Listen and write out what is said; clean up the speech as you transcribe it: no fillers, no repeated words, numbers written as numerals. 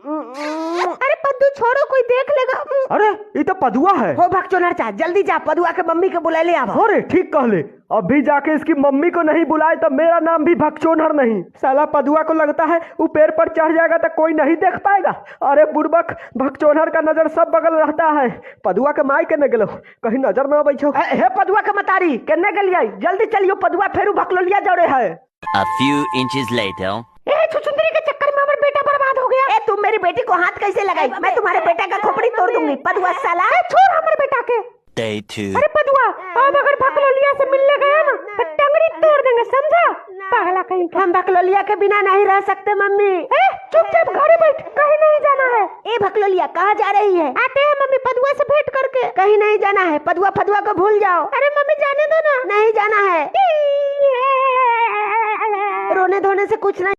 अरे पद्दू छोड़ो, कोई देख लेगा। अरे ये तो पदुआ है। हो भगचोनहर चा, जल्दी जा पदुआ के मम्मी के बुला ले। आवा। अरे ठीक कहले, अभी जाके इसकी मम्मी को नहीं बुलाए तो मेरा नाम भी भगचोनहर नहीं। साला पदुआ को लगता है वो पेड़ पर चढ़ जाएगा तो कोई नहीं देख पाएगा। अरे बुड़बक, भगचोनहर का नजर सब बगल रहता है। पदुआ के माई के न गेलो, कहीं नजर न बैठो। हे पदुआ के मतारी केने गेलिए, जल्दी चलियो, पदुआ फेरू भकलोलिया जड़े है। A few inches later. छुछुंदरी के चक्कर में हमारा बेटा बर्बाद हो गया। तुम मेरी बेटी को हाथ कैसे लगाई? मैं तुम्हारे बेटा का खोपड़ी तोड़ दूंगी। पदुआ साला, छोड़ हमारे बेटा के। Day 2. अरे पदुआ, अब अगर भकलोलिया से मिलने गया ना तो टंगड़ी तोड़ देंगे, समझा? पागला कहीं। हम भकलोलिया के बिना नहीं रह सकते मम्मी। चुपचाप घरे बैठ, कहीं नहीं जाना है। ए भकलोलिया, कहाँ जा रही है? आते हैं मम्मी, पदुआ से भेंट करके। कहीं नहीं जाना है, पदुआ फदुआ को भूल जाओ। अरे मम्मी जाने दो ना। नहीं जाना है, रोने धोने से कुछ नहीं।